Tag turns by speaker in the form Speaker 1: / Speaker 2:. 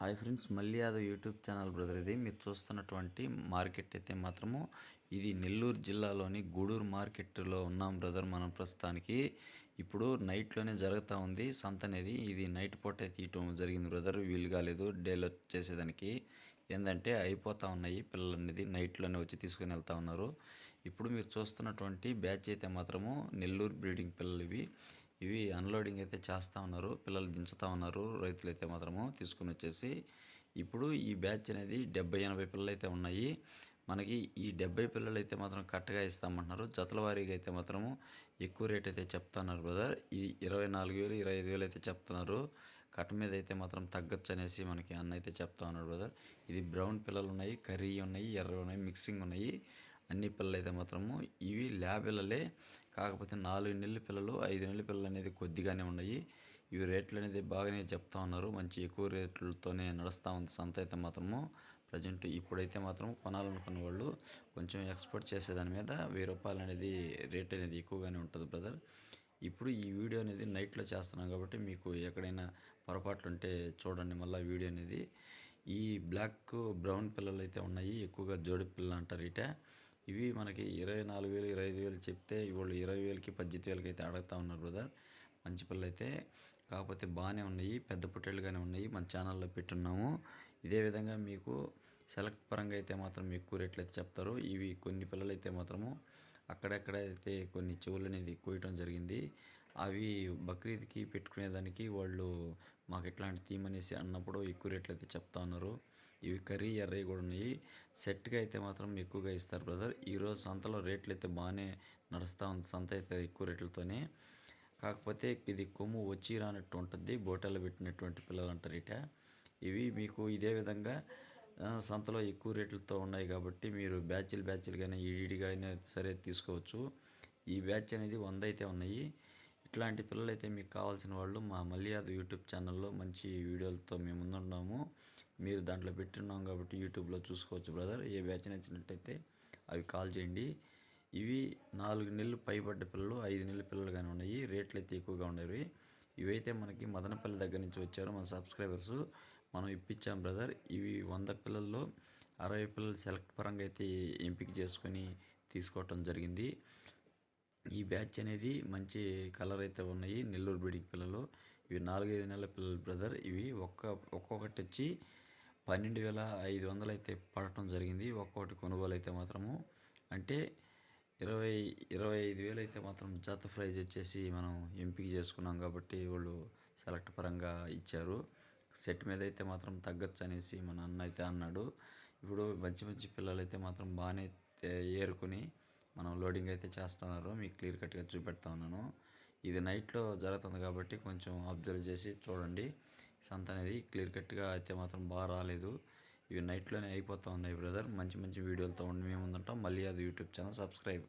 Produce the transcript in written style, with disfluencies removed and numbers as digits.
Speaker 1: Hi friends, మళ్ళీ Yadav YouTube channel brother. ఇది మీరు చూస్తున్నటువంటి మార్కెట్ అయితే మాత్రము ఇది నెల్లూరు జిల్లాలోని గూడూరు మార్కెట్లో ఉన్నాం బ్రదర్. మనం ప్రస్తుతానికి ఇప్పుడు నైట్లోనే జరుగుతూ ఉంది సంత అనేది. ఇది నైట్ పూటే తీయటం జరిగింది బ్రదర్, వీలు కాలేదు డేలో చేసేదానికి. ఏంటంటే అయిపోతూ ఉన్నాయి పిల్లలు అనేది, నైట్లోనే వచ్చి తీసుకొని వెళ్తూ ఉన్నారు. ఇప్పుడు మీరు చూస్తున్నటువంటి బ్యాచ్ అయితే మాత్రము నెల్లూరు బ్రీడింగ్ పిల్లలు ఇవి అన్లోడింగ్ అయితే చేస్తూ ఉన్నారు, పిల్లలు దించుతూ ఉన్నారు రైతులు అయితే మాత్రము తీసుకుని వచ్చేసి. ఇప్పుడు ఈ బ్యాచ్ అనేది 70-80 పిల్లలు అయితే ఉన్నాయి మనకి. ఈ 70 పిల్లలు అయితే మాత్రం కట్టగా ఇస్తామంటున్నారు. జతల వారీగా అయితే మాత్రము ఎక్కువ రేట్ అయితే చెప్తున్నారు బ్రదర్. ఈ 24,000 25,000 అయితే చెప్తున్నారు. కట్ట మీద అయితే మాత్రం తగ్గచ్చు అనేసి మనకి అన్న అయితే చెప్తా ఉన్నాడు బ్రదర్. ఇది బ్రౌన్ పిల్లలు ఉన్నాయి, కర్రీ ఉన్నాయి, ఎర్ర ఉన్నాయి, మిక్సింగ్ ఉన్నాయి. అన్ని పిల్లలు అయితే మాత్రము ఇవి ల్యాబ్ పిల్లలే, కాకపోతే 4 నెలల పిల్లలు 5 నెలల పిల్లలు అనేది కొద్దిగానే ఉన్నాయి. ఇవి రేట్లు అనేది బాగానే చెప్తా ఉన్నారు, మంచి ఎక్కువ రేట్లతోనే నడుస్తూ ఉంది సంత అయితే మాత్రము ప్రజెంట్. ఇప్పుడైతే మాత్రం కొనాలనుకున్న వాళ్ళు కొంచెం ఎక్స్పోర్ట్ చేసేదాని మీద 1000 రూపాయలు అనేది రేట్ అనేది ఎక్కువగానే ఉంటుంది బ్రదర్. ఇప్పుడు ఈ వీడియో అనేది నైట్లో చేస్తున్నాం కాబట్టి మీకు ఎక్కడైనా పొరపాట్లు ఉంటే చూడండి మళ్ళీ వీడియో అనేది. ఈ బ్లాక్ బ్రౌన్ పిల్లలు అయితే ఉన్నాయి, ఎక్కువగా జోడి పిల్లలు అంటారు ఇట. ఇవి మనకి 24,000 25,000 చెప్తే వాళ్ళు 20,000కి 18,000కి అయితే అడుగుతూ ఉన్నారు బ్రదర్. మంచి పిల్లలు అయితే, కాకపోతే బాగానే ఉన్నాయి, పెద్ద పొట్టేళ్ళుగానే ఉన్నాయి. మన ఛానల్లో పెట్టున్నాము. ఇదే విధంగా మీకు సెలెక్ట్ పరంగా అయితే మాత్రం ఎక్కువ రేట్లు అయితే చెప్తారు. ఇవి కొన్ని పిల్లలు అయితే మాత్రము అక్కడెక్కడైతే కొన్ని చెవులు అనేది కోయటం జరిగింది. అవి బక్రీద్కి పెట్టుకునేదానికి వాళ్ళు మాకు ఎట్లాంటి థీమ్ అనేసి అన్నప్పుడు ఎక్కువ రేట్లు అయితే చెప్తా ఉన్నారు. ఇవి కర్రీ ఎర్రవి కూడా ఉన్నాయి. సెట్గా అయితే మాత్రం ఎక్కువగా ఇస్తారు బ్రదర్. ఈరోజు సంతలో రేట్లు అయితే బాగానే నడుస్తూ ఉంది సంత అయితే ఎక్కువ రేట్లతోనే. కాకపోతే ఇది కొమ్ము వచ్చి రానట్టు ఉంటుంది, బోటాలు పెట్టినటువంటి పిల్లలు అంటారు ఇట. ఇవి మీకు ఇదే విధంగా సంతలో ఎక్కువ రేట్లతో ఉన్నాయి కాబట్టి మీరు బ్యాచ్లుగానే ఈడిగానే సరే తీసుకోవచ్చు. ఈ బ్యాచ్ అనేది 100 అయితే ఉన్నాయి. ఇట్లాంటి పిల్లలు అయితే మీకు కావాల్సిన వాళ్ళు మా మళ్ళీ యాదవ్ యూట్యూబ్ ఛానల్లో మంచి వీడియోలతో మేము ముందున్నాము. మీరు దాంట్లో పెట్టున్నాం కాబట్టి యూట్యూబ్లో చూసుకోవచ్చు బ్రదర్. ఏ బ్యాచ్ నచ్చినట్టయితే అవి కాల్ చేయండి. ఇవి 4 నెలలు పైబడ్డ పిల్లలు, 5 నెలల పిల్లలు కానీ ఉన్నాయి. రేట్లు అయితే ఎక్కువగా ఉండేవి. ఇవైతే మనకి మదనపల్లి దగ్గర నుంచి వచ్చారు మన సబ్స్క్రైబర్స్, మనం ఇప్పించాం బ్రదర్. ఇవి 100 పిల్లల్లో 60 పిల్లలు సెలెక్ట్ పరంగా అయితే ఎంపిక చేసుకొని తీసుకోవటం జరిగింది. ఈ బ్యాచ్ అనేది మంచి కలర్ అయితే ఉన్నాయి, నెల్లూరు బ్రీడింగ్ పిల్లలు. ఇవి 4-5 నెలల పిల్లలు బ్రదర్. ఇవి ఒక్కొక్కటి వచ్చి 12,500 అయితే పడటం జరిగింది ఒక్కొక్కటి కొనుగోలు అయితే మాత్రము. అంటే 25,000 అయితే మాత్రం జత ప్రైజ్ వచ్చేసి మనం ఎంపిక చేసుకున్నాం కాబట్టి వాళ్ళు సెలెక్ట్ పరంగా ఇచ్చారు. సెట్ మీద అయితే మాత్రం తగ్గచ్చు అనేసి మన అన్న అయితే అన్నాడు. ఇప్పుడు మంచి మంచి పిల్లలు అయితే మాత్రం బాగానే ఏరుకుని మనం లోడింగ్ అయితే చేస్తున్నారు. మీకు క్లియర్ కట్గా చూపెడతా ఉన్నాను. ఇది నైట్లో జరుగుతుంది కాబట్టి కొంచెం అబ్జర్వ్ చేసి చూడండి. సంత అనేది క్లియర్ కట్గా అయితే మాత్రం బాగా రాలేదు. ఇవి నైట్లోనే అయిపోతూ ఉన్నాయి బ్రదర్. మంచి మంచి వీడియోలతో ఉండి మేము ముందుంటాం. మళ్ళీ అది యూట్యూబ్ ఛానల్ సబ్స్క్రైబ్.